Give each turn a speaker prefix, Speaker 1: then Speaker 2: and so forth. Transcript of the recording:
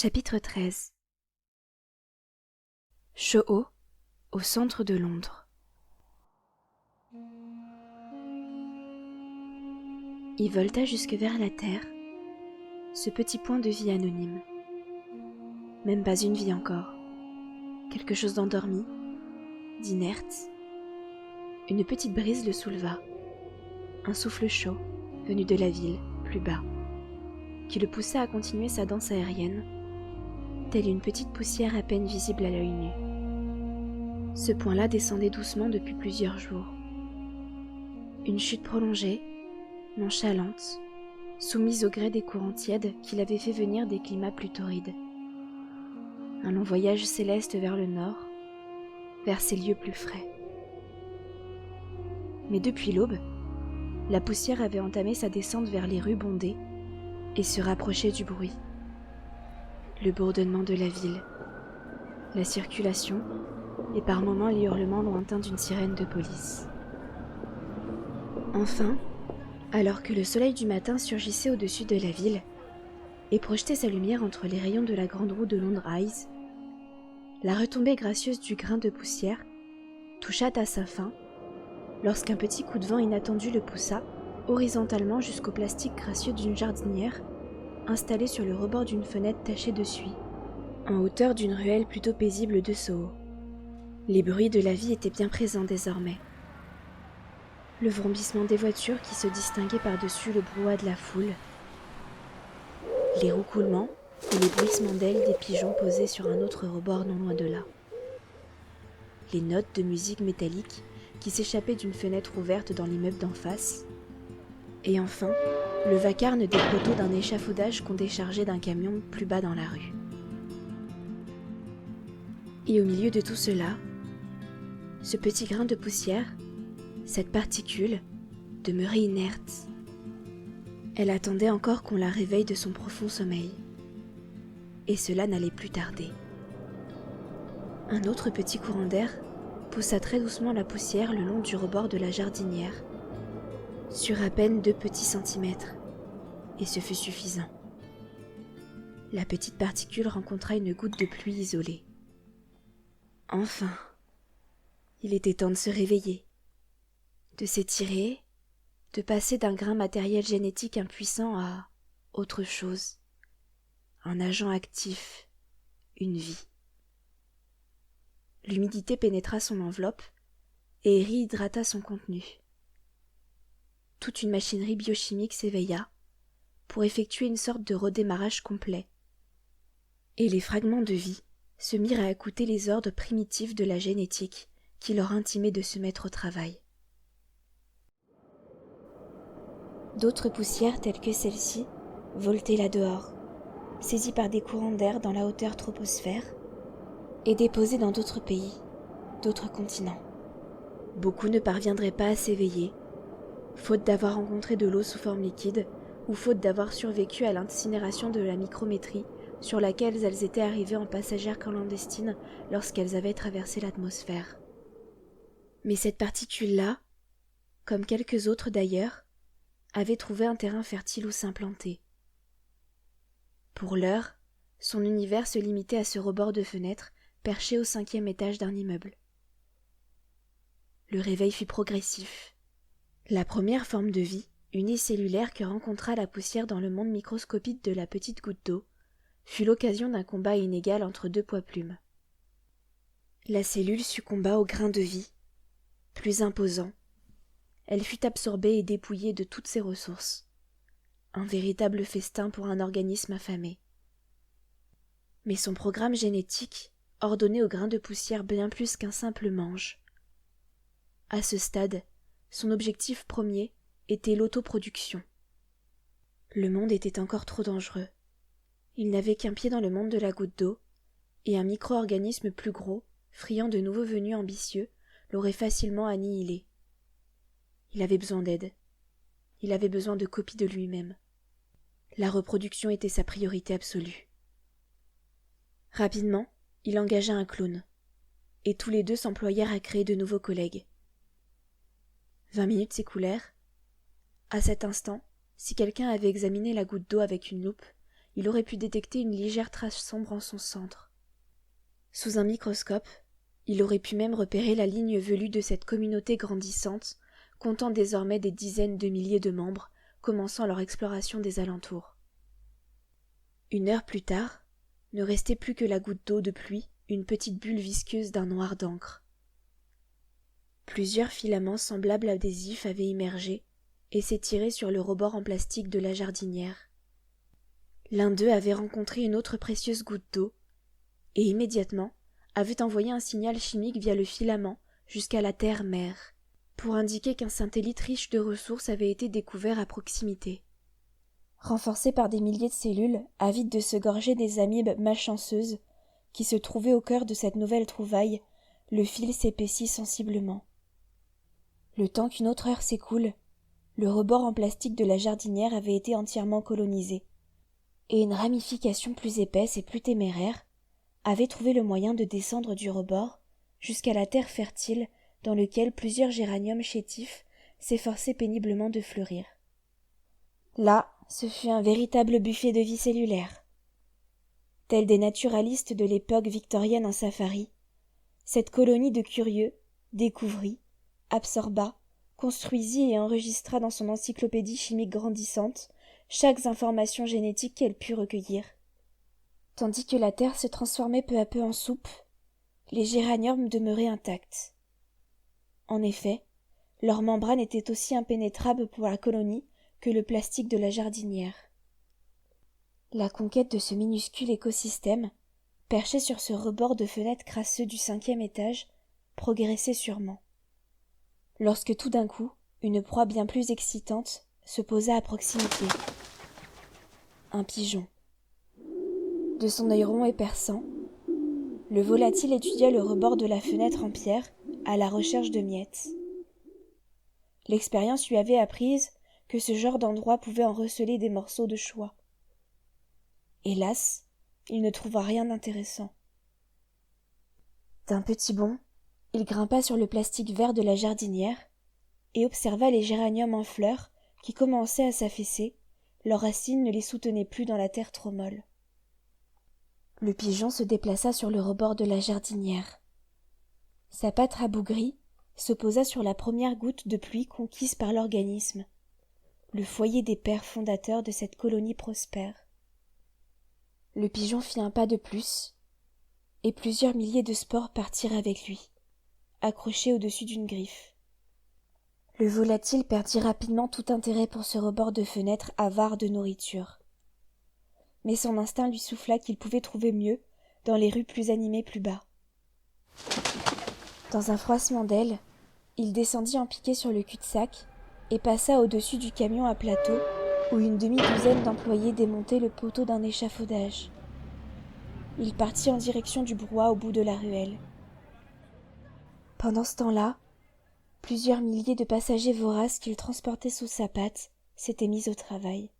Speaker 1: Chapitre 13. Soho, au centre de Londres. Il volta jusque vers la terre, ce petit point de vie anonyme. Même pas une vie encore. Quelque chose d'endormi, d'inerte. Une petite brise le souleva. Un souffle chaud, venu de la ville, plus bas, qui le poussa à continuer sa danse aérienne, telle une petite poussière à peine visible à l'œil nu. Ce point-là descendait doucement depuis plusieurs jours. Une chute prolongée, nonchalante, soumise au gré des courants tièdes qui l'avaient fait venir des climats plus torrides. Un long voyage céleste vers le nord, vers ces lieux plus frais. Mais depuis l'aube, la poussière avait entamé sa descente vers les rues bondées et se rapprochait du bruit. Le bourdonnement de la ville, la circulation et par moments les hurlements lointains d'une sirène de police. Enfin, alors que le soleil du matin surgissait au-dessus de la ville et projetait sa lumière entre les rayons de la grande roue de Londres Eyes, la retombée gracieuse du grain de poussière toucha à sa fin lorsqu'un petit coup de vent inattendu le poussa horizontalement jusqu'au plastique gracieux d'une jardinière installée sur le rebord d'une fenêtre tachée de suie, en hauteur d'une ruelle plutôt paisible de Soho. Les bruits de la vie étaient bien présents désormais. Le vrombissement des voitures qui se distinguaient par-dessus le brouhaha de la foule, les roucoulements et les bruissements d'ailes des pigeons posés sur un autre rebord non loin de là. Les notes de musique métallique qui s'échappaient d'une fenêtre ouverte dans l'immeuble d'en face, et enfin, le vacarme des poteaux d'un échafaudage qu'on déchargeait d'un camion plus bas dans la rue. Et au milieu de tout cela, ce petit grain de poussière, cette particule, demeurait inerte. Elle attendait encore qu'on la réveille de son profond sommeil. Et cela n'allait plus tarder. Un autre petit courant d'air poussa très doucement la poussière le long du rebord de la jardinière, sur à peine 2 petits centimètres, et ce fut suffisant. La petite particule rencontra une goutte de pluie isolée. Enfin, il était temps de se réveiller, de s'étirer, de passer d'un grain matériel génétique impuissant à autre chose, un agent actif, une vie. L'humidité pénétra son enveloppe et réhydrata son contenu. Toute une machinerie biochimique s'éveilla pour effectuer une sorte de redémarrage complet. Et les fragments de vie se mirent à écouter les ordres primitifs de la génétique qui leur intimait de se mettre au travail. D'autres poussières telles que celle-ci voletaient là-dehors, saisies par des courants d'air dans la hauteur troposphère et déposées dans d'autres pays, d'autres continents. Beaucoup ne parviendraient pas à s'éveiller, faute d'avoir rencontré de l'eau sous forme liquide ou faute d'avoir survécu à l'incinération de la micrométrie sur laquelle elles étaient arrivées en passagères clandestines lorsqu'elles avaient traversé l'atmosphère. Mais cette particule-là, comme quelques autres d'ailleurs, avait trouvé un terrain fertile où s'implanter. Pour l'heure, son univers se limitait à ce rebord de fenêtre perché au 5e étage d'un immeuble. Le réveil fut progressif. La première forme de vie, unicellulaire que rencontra la poussière dans le monde microscopique de la petite goutte d'eau, fut l'occasion d'un combat inégal entre 2 poids-plumes. La cellule succomba au grain de vie, plus imposant. Elle fut absorbée et dépouillée de toutes ses ressources. Un véritable festin pour un organisme affamé. Mais son programme génétique ordonnait au grain de poussière bien plus qu'un simple mange. À ce stade, son objectif premier était l'autoproduction. Le monde était encore trop dangereux. Il n'avait qu'un pied dans le monde de la goutte d'eau, et un micro-organisme plus gros, friand de nouveaux venus ambitieux, l'aurait facilement annihilé. Il avait besoin d'aide. Il avait besoin de copie de lui-même. La reproduction était sa priorité absolue. Rapidement, il engagea un clone, et tous les deux s'employèrent à créer de nouveaux collègues. 20 minutes s'écoulèrent. À cet instant, si quelqu'un avait examiné la goutte d'eau avec une loupe, il aurait pu détecter une légère trace sombre en son centre. Sous un microscope, il aurait pu même repérer la ligne velue de cette communauté grandissante, comptant désormais des dizaines de milliers de membres, commençant leur exploration des alentours. 1 heure plus tard, ne restait plus que la goutte d'eau de pluie, une petite bulle visqueuse d'un noir d'encre. Plusieurs filaments semblables adhésifs avaient émergé et s'étiraient sur le rebord en plastique de la jardinière. L'un d'eux avait rencontré une autre précieuse goutte d'eau et immédiatement avait envoyé un signal chimique via le filament jusqu'à la terre-mère pour indiquer qu'un satellite riche de ressources avait été découvert à proximité. Renforcé par des milliers de cellules, avides de se gorger des amibes malchanceuses qui se trouvaient au cœur de cette nouvelle trouvaille, le fil s'épaissit sensiblement. Le temps qu'une autre heure s'écoule, le rebord en plastique de la jardinière avait été entièrement colonisé, et une ramification plus épaisse et plus téméraire avait trouvé le moyen de descendre du rebord jusqu'à la terre fertile dans lequel plusieurs géraniums chétifs s'efforçaient péniblement de fleurir. Là, ce fut un véritable buffet de vie cellulaire. Tels des naturalistes de l'époque victorienne en safari, cette colonie de curieux découvrit, absorba, construisit et enregistra dans son encyclopédie chimique grandissante chaque information génétique qu'elle put recueillir. Tandis que la terre se transformait peu à peu en soupe, les géraniums demeuraient intacts. En effet, leur membrane était aussi impénétrable pour la colonie que le plastique de la jardinière. La conquête de ce minuscule écosystème, perché sur ce rebord de fenêtre crasseux du 5e étage, progressait sûrement. Lorsque tout d'un coup, une proie bien plus excitante se posa à proximité. Un pigeon. De son œil rond et perçant, le volatile étudia le rebord de la fenêtre en pierre à la recherche de miettes. L'expérience lui avait apprise que ce genre d'endroit pouvait en receler des morceaux de choix. Hélas, il ne trouva rien d'intéressant. D'un petit bond, il grimpa sur le plastique vert de la jardinière et observa les géraniums en fleurs qui commençaient à s'affaisser, leurs racines ne les soutenaient plus dans la terre trop molle. Le pigeon se déplaça sur le rebord de la jardinière. Sa patte rabougrie se posa sur la première goutte de pluie conquise par l'organisme, le foyer des pères fondateurs de cette colonie prospère. Le pigeon fit un pas de plus, et plusieurs milliers de spores partirent avec lui, accrochés au-dessus d'une griffe. Le volatile perdit rapidement tout intérêt pour ce rebord de fenêtre avare de nourriture. Mais son instinct lui souffla qu'il pouvait trouver mieux dans les rues plus animées plus bas. Dans un froissement d'ailes, il descendit en piqué sur le cul-de-sac et passa au-dessus du camion à plateau où une demi-douzaine d'employés démontaient le poteau d'un échafaudage. Il partit en direction du brouhaha au bout de la ruelle. Pendant ce temps-là, plusieurs milliers de passagers voraces qu'il transportait sous sa patte s'étaient mis au travail.